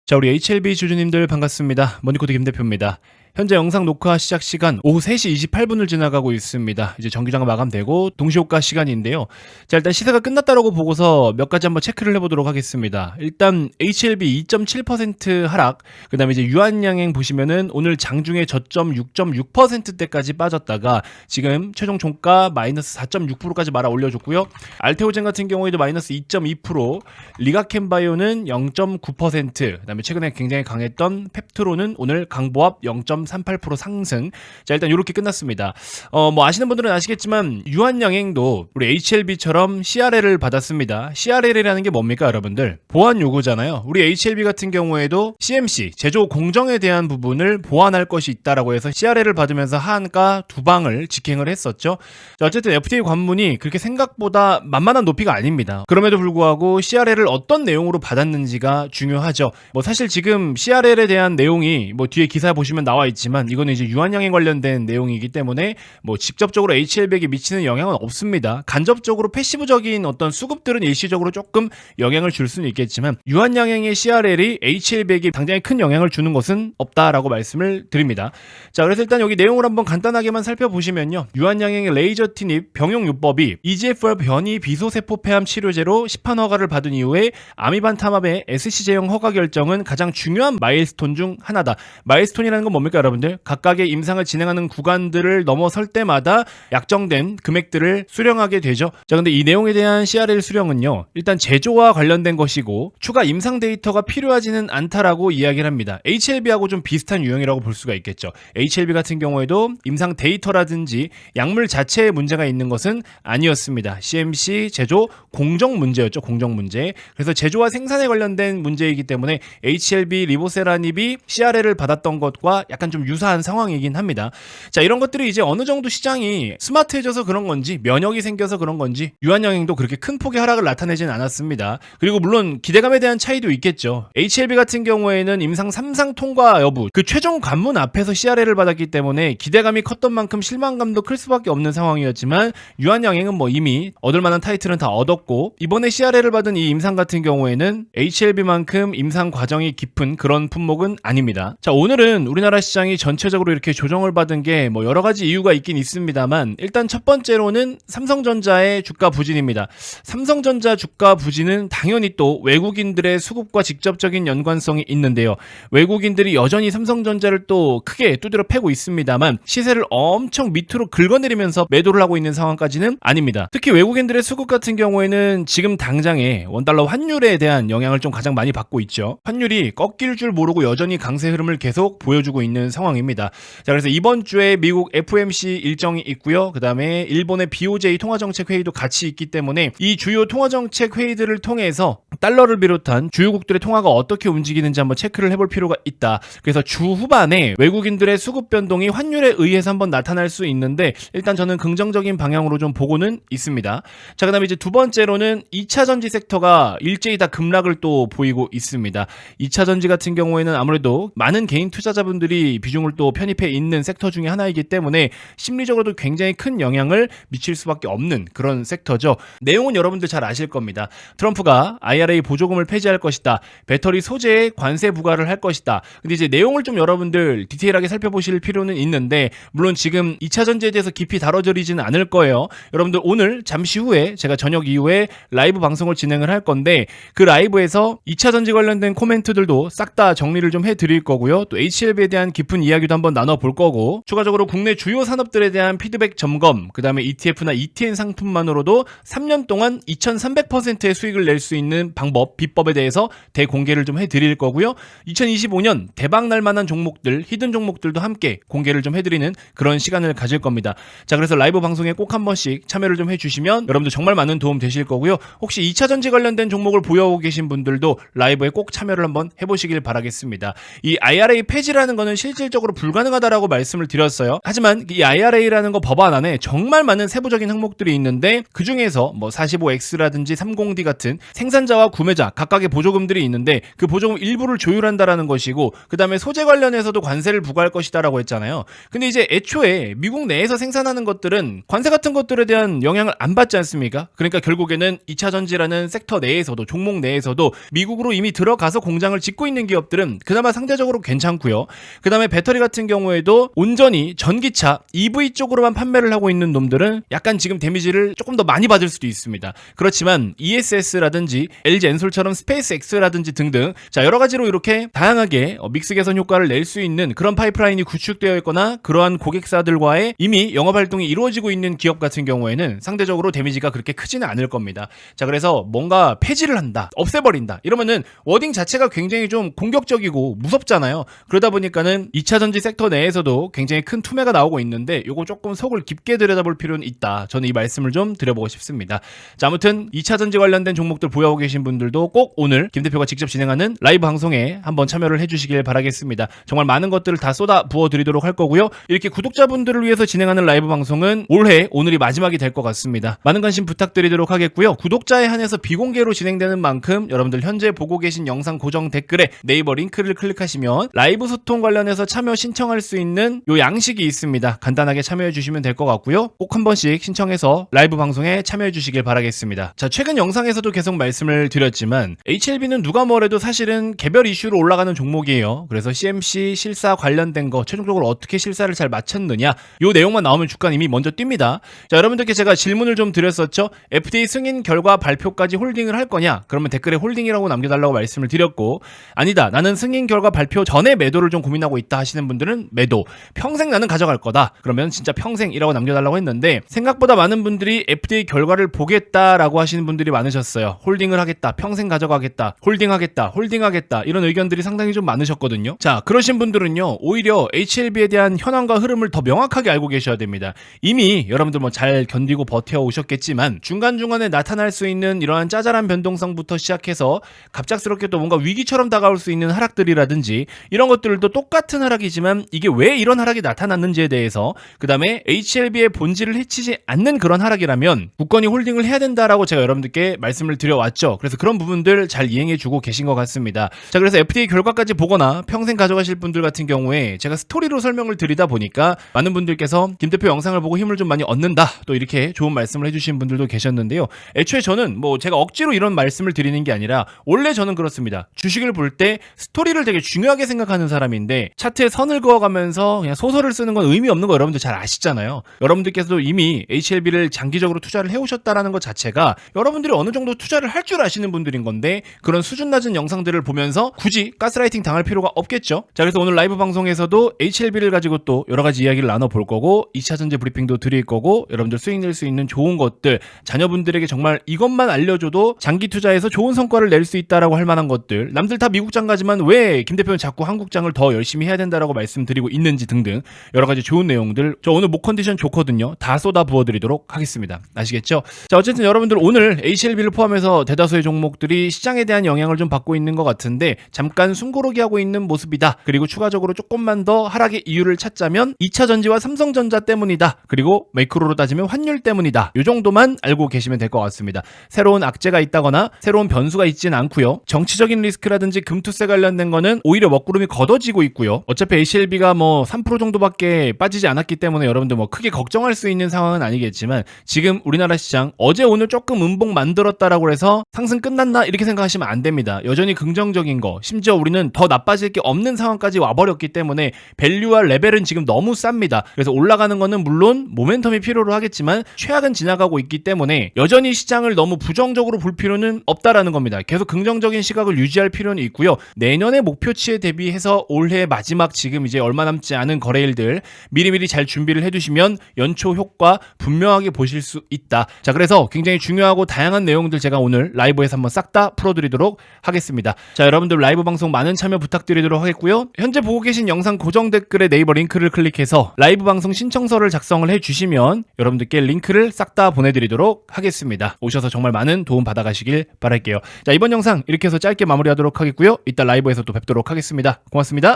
자, 우리 HLB 주주님들 반갑습니다. 머니코드 김 대표입니다. 현재 영상 녹화 시작 시간 오후 3시 28분을 지나가고 있습니다. 이제 정기장 마감되고 동시호가 시간인데요. 자, 일단 시세가 끝났다라고 보고서 몇 가지 한번 체크를 해보도록 하겠습니다. 일단 HLB 2.7% 하락, 그 다음에 이제 유한양행 보시면은 오늘 장중에 저점 6.6%대까지 빠졌다가 지금 최종 종가 마이너스 4.6%까지 말아 올려줬고요. 알테오젠 같은 경우에도 마이너스 2.2%, 리가켄바이오는 0.9%, 그 다음에 최근에 굉장히 강했던 펩트로는 오늘 강보합 0.38% 상승. 자, 일단 이렇게 끝났습니다. 뭐 아시는 분들은 아시겠지만 유한양행도 우리 HLB처럼 CRL을 받았습니다. CRL이라는 게 뭡니까, 여러분들? 보안 요구잖아요. 우리 HLB 같은 경우에도 CMC 제조 공정에 대한 부분을 보완할 것이 있다라고 해서 CRL을 받으면서 하한가 2방을 직행을 했었죠. 자, 어쨌든 FDA 관문이 그렇게 생각보다 만만한 높이가 아닙니다. 그럼에도 불구하고 CRL을 어떤 내용으로 받았는지가 중요하죠. 뭐 사실 지금 CRL에 대한 내용이 뭐 뒤에 기사 보시면 나와 있지만 이거는 이제 유한양행 관련된 내용이기 때문에 뭐 직접적으로 HLB에게 미치는 영향은 없습니다. 간접적으로 패시브적인 어떤 수급들은 일시적으로 조금 영향을 줄 수는 있겠지만 유한양행의 CRL이 HLB에게 당장에 큰 영향을 주는 것은 없다라고 말씀을 드립니다. 자, 그래서 일단 여기 내용을 한번 간단하게만 살펴보시면요. 유한양행의 레이저 티닙 병용요법이 EGFR 변이 비소세포 폐암 치료제로 시판 허가를 받은 이후에 아미반타맙의 SC 제형 허가 결정은 가장 중요한 마일스톤 중 하나다. 마일스톤이라는 건 뭡니까, 여러분들? 각각의 임상을 진행하는 구간들을 넘어설 때마다 약정된 금액들을 수령하게 되죠. 자, 근데 이 내용에 대한 CRL 수령은요, 일단 제조와 관련된 것이고 추가 임상 데이터가 필요하지는 않다라고 이야기를 합니다. HLB하고 좀 비슷한 유형이라고 볼 수가 있겠죠. HLB 같은 경우에도 임상 데이터라든지 약물 자체에 문제가 있는 것은 아니었습니다. CMC 제조 공정 문제였죠. 공정 문제. 그래서 제조와 생산에 관련된 문제이기 때문에 HLB 리보세라닙이 CRL을 받았던 것과 약간 좀 유사한 상황이긴 합니다. 자, 이런 것들이 이제 어느 정도 시장이 스마트해져서 그런 건지 면역이 생겨서 그런 건지 유한양행도 그렇게 큰 폭의 하락을 나타내진 않았습니다. 그리고 물론 기대감에 대한 차이도 있겠죠. HLB 같은 경우에는 임상 3상 통과 여부, 그 최종 관문 앞에서 CRL을 받았기 때문에 기대감이 컸던 만큼 실망감도 클 수밖에 없는 상황이었지만 유한양행은 뭐 이미 얻을 만한 타이틀은 다 얻었고 이번에 CRL을 받은 이 임상 같은 경우에는 HLB만큼 임상 과정이 깊은 그런 품목은 아닙니다. 자, 오늘은 우리나라 시장이 전체적으로 이렇게 조정을 받은 게 뭐 여러 가지 이유가 있긴 있습니다만 일단 첫 번째로는 삼성전자의 주가 부진입니다. 삼성전자 주가 부진은 당연히 또 외국인들의 수급과 직접적인 연관성이 있는데요. 외국인들이 여전히 삼성전자를 또 크게 두드려 패고 있습니다만 시세를 엄청 밑으로 긁어내리면서 매도를 하고 있는 상황까지는 아닙니다. 특히 외국인들의 수급 같은 경우에는 지금 당장에 원달러 환율에 대한 영향을 좀 가장 많이 받고 있죠. 환율이 꺾일 줄 모르고 여전히 강세 흐름을 계속 보여주고 있는 상황입니다. 자, 그래서 이번 주에 미국 FOMC 일정이 있고요. 그 다음에 일본의 BOJ 통화정책 회의도 같이 있기 때문에 이 주요 통화정책 회의들을 통해서 달러를 비롯한 주요국들의 통화가 어떻게 움직이는지 한번 체크를 해볼 필요가 있다. 그래서 주 후반에 외국인들의 수급 변동이 환율에 의해서 한번 나타날 수 있는데 일단 저는 긍정적인 방향으로 좀 보고는 있습니다. 자, 그 다음에 이제 두 번째로는 2차전지 섹터가 일제히 다 급락을 또 보이고 있습니다. 2차전지 같은 경우에는 아무래도 많은 개인 투자자분들이 비중을 또 편입해 있는 섹터 중에 하나이기 때문에 심리적으로도 굉장히 큰 영향을 미칠 수밖에 없는 그런 섹터죠. 내용은 여러분들 잘 아실 겁니다. 트럼프가 IRA 보조금을 폐지할 것이다. 배터리 소재에 관세 부과를 할 것이다. 근데 이제 내용을 좀 여러분들 디테일하게 살펴보실 필요는 있는데 물론 지금 2차 전지에 대해서 깊이 다뤄지지는 않을 거예요. 여러분들 오늘 잠시 후에 제가 저녁 이후에 라이브 방송을 진행을 할 건데 그 라이브에서 2차 전지 관련된 코멘트들도 싹 다 정리를 좀 해드릴 거고요. 또 HLB에 대한 깊은 이야기도 한번 나눠볼 거고 추가적으로 국내 주요 산업들에 대한 피드백 점검, 그 다음에 ETF나 ETN 상품만으로도 3년 동안 2300%의 수익을 낼 수 있는 방법, 비법에 대해서 대공개를 좀 해드릴 거고요. 2025년 대박 날 만한 종목들, 히든 종목들도 함께 공개를 좀 해드리는 그런 시간을 가질 겁니다. 자, 그래서 라이브 방송에 꼭 한 번씩 참여를 좀 해주시면 여러분들 정말 많은 도움 되실 거고요. 혹시 2차전지 관련된 종목을 보유하고 계신 분들도 라이브에 꼭 참여를 한번 해보시길 바라겠습니다. 이 IRA 폐지라는 거는 실질적으로 불가능하다라고 말씀을 드렸어요. 하지만 이 IRA라는 거 법안 안에 정말 많은 세부적인 항목들이 있는데 그 중에서 뭐 45X라든지 30D 같은 생산자와 구매자 각각의 보조금들이 있는데 그 보조금 일부를 조율한다라는 것이고 그 다음에 소재 관련해서도 관세를 부과할 것이다라고 했잖아요. 근데 이제 애초에 미국 내에서 생산하는 것들은 관세 같은 것들에 대한 영향을 안 받지 않습니까? 그러니까 결국에는 2차 전지라는 섹터 내에서도 종목 내에서도 미국으로 이미 들어가서 공장을 짓고 있는 기업들은 그나마 상대적으로 괜찮고요. 그 다음에 배터리 같은 경우에도 온전히 전기차 EV 쪽으로만 판매를 하고 있는 놈들은 약간 지금 데미지를 조금 더 많이 받을 수도 있습니다. 그렇지만 ESS라든지 LG 엔솔처럼 스페이스X라든지 등등 자 여러 가지로 이렇게 다양하게 믹스 개선 효과를 낼 수 있는 그런 파이프라인이 구축되어 있거나 그러한 고객사들과의 이미 영업 활동이 이루어지고 있는 기업 같은 경우에는 상대적으로 데미지가 그렇게 크지는 않을 겁니다. 자 그래서 뭔가 폐지를 한다, 없애버린다 이러면은 워딩 자체가 굉장히 좀 공격적이고 무섭잖아요. 그러다 보니까는 2차 전지 섹터 내에서도 굉장히 큰 투매가 나오고 있는데 요거 조금 속을 깊게 들여다볼 필요는 있다. 저는 이 말씀을 좀 드려보고 싶습니다. 자 아무튼 2차 전지 관련된 종목들 보유하고 계신 분들도 꼭 오늘 김 대표가 직접 진행하는 라이브 방송에 한번 참여를 해주시길 바라겠습니다. 정말 많은 것들을 다 쏟아 부어드리도록 할 거고요. 이렇게 구독자분들을 위해서 진행하는 라이브 방송은 올해 오늘이 마지막이 될 것 같습니다. 많은 관심 부탁드리도록 하겠고요. 구독자에 한해서 비공개로 진행되는 만큼 여러분들 현재 보고 계신 영상 고정 댓글에 네이버 링크를 클릭하시면 라이브 소통 관련해서 참여 신청할 수 있는 요 양식이 있습니다. 간단하게 참여해 주시면 될 것 같고요. 꼭 한 번씩 신청해서 라이브 방송에 참여해 주시길 바라겠습니다. 자 최근 영상에서도 계속 말씀을 드렸지만 HLB는 누가 뭐래도 사실은 개별 이슈로 올라가는 종목이에요. 그래서 CMC 실사 관련된 거 최종적으로 어떻게 실사를 잘 마쳤느냐 요 내용만 나오면 주가는 이미 먼저 뜁니다. 자 여러분들께 제가 질문을 좀 드렸었죠. FDA 승인 결과 발표까지 홀딩을 할 거냐? 그러면 댓글에 홀딩이라고 남겨달라고 말씀을 드렸고 아니다 나는 승인 결과 발표 전에 매도를 좀 고민하고 있다 하시는 분들은 매도 평생 나는 가져갈 거다 그러면 진짜 평생이라고 남겨달라고 했는데 생각보다 많은 분들이 FDA 결과를 보겠다라고 하시는 분들이 많으셨어요. 홀딩을 하겠다 평생 가져가겠다 홀딩하겠다 이런 의견들이 상당히 좀 많으셨거든요. 자 그러신 분들은요 오히려 HLB에 대한 현황과 흐름을 더 명확하게 알고 계셔야 됩니다. 이미 여러분들 뭐 잘 견디고 버텨오셨겠지만 중간중간에 나타날 수 있는 이러한 짜잘한 변동성부터 시작해서 갑작스럽게 또 뭔가 위기처럼 다가올 수 있는 하락들이라든지 이런 것들도 똑같은 하락이지만 이게 왜 이런 하락이 나타났는지에 대해서 그 다음에 HLB의 본질을 해치지 않는 그런 하락이라면 굳건히 홀딩을 해야 된다라고 제가 여러분들께 말씀을 드려왔죠. 그래서 그런 부분들 잘 이행해주고 계신 것 같습니다. 자 그래서 FDA 결과까지 보거나 평생 가져가실 분들 같은 경우에 제가 스토리로 설명을 드리다 보니까 많은 분들께서 김 대표 영상을 보고 힘을 좀 많이 얻는다 또 이렇게 좋은 말씀을 해주신 분들도 계셨는데요. 애초에 저는 뭐 제가 억지로 이런 말씀을 드리는 게 아니라 원래 저는 그렇습니다. 주식을 볼 때 스토리를 되게 중요하게 생각하는 사람인데 차트에 선을 그어가면서 그냥 소설을 쓰는 건 의미 없는 거 여러분들 잘 아시잖아요. 여러분들께서도 이미 HLB를 장기적으로 투자를 해오셨다라는 것 자체가 여러분들이 어느 정도 투자를 할 줄 아시는 분들인 건데 그런 수준 낮은 영상들을 보면서 굳이 가스라이팅 당할 필요가 없겠죠. 자 그래서 오늘 라이브 방송에서도 HLB를 가지고 또 여러 가지 이야기를 나눠볼 거고 2차 전지 브리핑도 드릴 거고 여러분들 수익 낼 수 있는 좋은 것들 자녀분들에게 정말 이것만 알려줘도 장기 투자에서 좋은 성과를 낼 수 있다라고 할 만한 것들 남들 다 미국장 가지만 왜 김 대표는 자꾸 한국장을 더 열심히 해야 된다라고 말씀드리고 있는지 등등 여러 가지 좋은 내용들 저 오늘 목 컨디션 좋거든요. 다 쏟아 부어드리도록 하겠습니다. 아시겠죠? 자 어쨌든 여러분들 오늘 HLB를 포함해서 대다수의 종목들이 시장에 대한 영향을 좀 받고 있는 것 같은데 잠깐 숨고르기 하고 있는 모습이다. 그리고 추가적으로 조금만 더 하락의 이유를 찾자면 2차 전지와 삼성전자 때문이다. 그리고 매크로로 따지면 환율 때문이다. 이 정도만 알고 계시면 될 것 같습니다. 새로운 악재가 있다거나 새로운 변수가 있지는 않고요. 정치적인 리스크라든지 금투세 관련된 거는 오히려 먹구름이 걷어지고 있고요. 어차피 HLB가 뭐 3% 정도밖에 빠지지 않았기 때문에 여러분들 뭐 크게 걱정할 수 있는 상황은 아니겠지만 지금 우리나라 시장 어제 오늘 조금 음봉 만들었다라고 해서 상승 끝났나 이렇게 생각하시면 안 됩니다. 여전히 긍정적인 거 심지어 우리는 더 나빠질 게 없는 상황까지 와버렸기 때문에 밸류와 레벨은 지금 너무 쌉니다. 그래서 올라가는 거는 물론 모멘텀이 필요로 하겠지만 최악은 지나가고 있기 때문에 여전히 시장을 너무 부정적으로 볼 필요는 없다라는 겁니다. 계속 긍정적인 시각을 유지할 필요는 있고요. 내년의 목표치에 대비해서 올해 마지막 지금 이제 얼마 남지 않은 거래일들 미리미리 잘 준비를 해두시면 연초 효과 분명하게 보실 수 있다. 자 그래서 굉장히 중요하고 다양한 내용들 제가 오늘 라이브에서 한번 싹 다 풀어드리도록 하겠습니다. 자 여러분들 라이브 방송 많은 참여 부탁드리도록 하겠고요. 현재 보고 계신 영상 고정 댓글에 네이버 링크를 클릭해서 라이브 방송 신청서를 작성을 해주시면 여러분들께 링크를 싹 다 보내드리도록 하겠습니다. 오셔서 정말 많은 도움 받아가시길 바랄게요. 자 이번 영상 이렇게 해서 짧게 마무리하도록 하겠고요. 이따 라이브에서 또 뵙도록 하겠습니다. 고맙습니다.